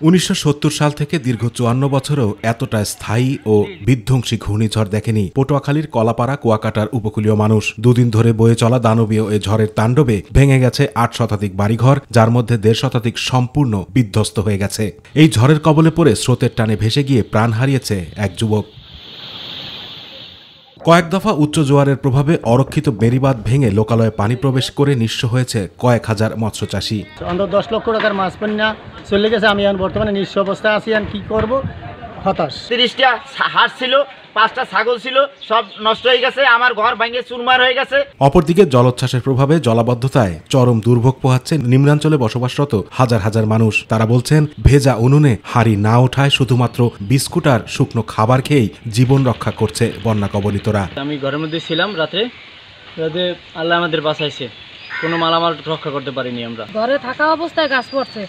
1970 সাল থেকে দীর্ঘ 54 বছরেও এতটা স্থায়ী ও বিধ্বংসী ঘূর্ণিঝড় দেখেনি পটুয়াখালীর কলাপাড়া কুয়াকাটার উপকূলীয় মানুষ। দুদিন ধরে বয়ে চলা দানবীয় এ ঝড়ের তাণ্ডবে ভেঙে গেছে 8 শতাধিক বাড়িঘর, যার মধ্যে 1.5 শতাধিক সম্পূর্ণ বিধ্বস্ত হয়ে গেছে। এই ঝড়ের কবলে পড়ে স্রোতের টানে ভেসে গিয়ে প্রাণ হারিয়েছে এক যুবক। কয়েক দফা উচ্চ জোয়ারের প্রভাবে অরক্ষিত বেড়িবাঁধ ভেঙে লোকালয়ে পানি প্রবেশ করে নিঃস্ব হয়েছে কয়েক হাজার মৎস্যচাষী। অন্তত 10 লক্ষ টাকার মাছ পণ্য চলে গেছে। আমি এখন বর্তমানে নিঃস্ব অবস্থায় আছি। কি করব, হতাশ। 30টা হাঁস ছিল, 5টা ছাগল ছিল, সব নষ্ট হয়ে গেছে। আমার ঘর ভেঙে চুরমার হয়ে গেছে। অপরদিকে জলোচ্ছ্বাসের প্রভাবে জলাবদ্ধতায় চরম দুর্ভোগ পোহাচ্ছেন নিম্নাঞ্চলে বসবাসরত হাজার হাজার মানুষ। তারা বলছেন, ভেজা উনুনে হাঁড়ি না ওঠায় শুধুমাত্র বিস্কুট আর শুকনো খাবার খেয়েই জীবন রক্ষা করছে বন্যা কবলিতরা। আমি ঘরের মধ্যে ছিলাম, রাতে আল্লাহ আমাদের বাঁচাইছে। কোনো মালামাল রক্ষা করতে পারিনি। আমরা ঘরে থাকা অবস্থায় গাছ পড়ছে,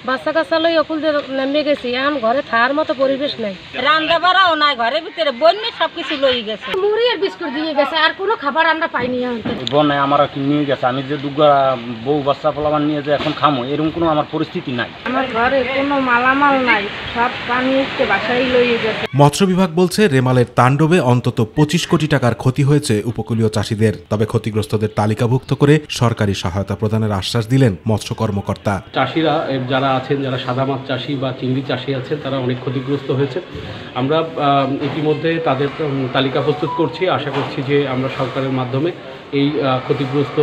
বাচ্চা কাচ্চা লই অকুল নেমে গেছি। এখন ঘরে থাকার মতো পরিবেশ নাই, রান্না বাড়াও নাই, ঘরের ভিতরে বন্যে সবকিছু লই গেছে। মুড়ি আর বিস্কুট দিয়ে গেছে, আর কোনো খাবার আমরা পাইনি। বন্যায় আমার নিয়ে গেছে। আমি যে দুগা বউ বাচ্চা ফলাবার নিয়ে যে এখন খামো, এরকম কোনো আমার পরিস্থিতি নাই। আমার ঘরে কোনো মালামাল নাই, সব পানি এসে বাসায় লই গেছে। মৎস্য বিভাগ বলছে, রেমালের তাণ্ডবে অন্তত 25 কোটি টাকার ক্ষতি হয়েছে উপকূলীয় চাষিদের। তবে ক্ষতিগ্রস্তদের তালিকাভুক্ত করে সরকারি সহায়তা প্রদানের আশ্বাস দিলেন মৎস্য কর্মকর্তা। চাষিরা যারা আছেন, যারা সাদা মাছ চাষি বা চিংড়ি চাষি আছেন, তারা অনেক ক্ষতিগ্রস্ত হয়েছে। আমরা ইতিমধ্যে তাদের তালিকা প্রস্তুত করছি। আশা করছি যে আমরা সরকারের মাধ্যমে এই ক্ষতিগ্রস্ত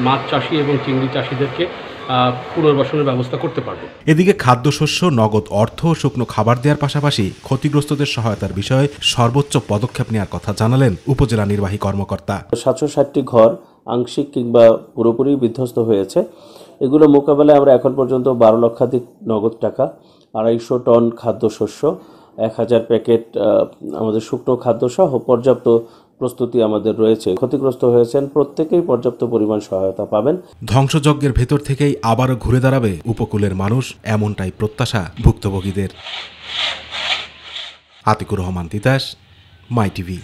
মাছ চাষি এবং চিংড়ি চাষিদেরকে পুনর্বাসনের ব্যবস্থা করতে পারব। এদিকে খাদ্যশস্য, নগদ অর্থ ও শুকনো খাবার দেওয়ার পাশাপাশি ক্ষতিগ্রস্তদের সহায়তার বিষয়ে সর্বোচ্চ পদক্ষেপ নেওয়ার কথা জানালেন উপজেলা নির্বাহী কর্মকর্তা। 760টি ঘর আংশিক কিংবা পুরোপুরি বিধ্বস্ত হয়েছে। এগুলো মোকাবেলায় আমরা এখন পর্যন্ত 12 লক্ষাধিক নগদ টাকা, 250 টন খাদ্যশস্য, 1000 প্যাকেট আমাদের শুকনো খাদ্য সহ পর্যাপ্ত প্রস্তুতি আমাদের রয়েছে। ক্ষতিগ্রস্ত হয়েছেন প্রত্যেকেই পর্যাপ্ত পরিমাণ সহায়তা পাবেন। ধ্বংসযজ্ঞের ভেতর থেকেই আবারও ঘুরে দাঁড়াবে উপকূলের মানুষ, এমনটাই প্রত্যাশা ভুক্তভোগীদের। আতিকুর রহমান তিতাস, মাই টিভি।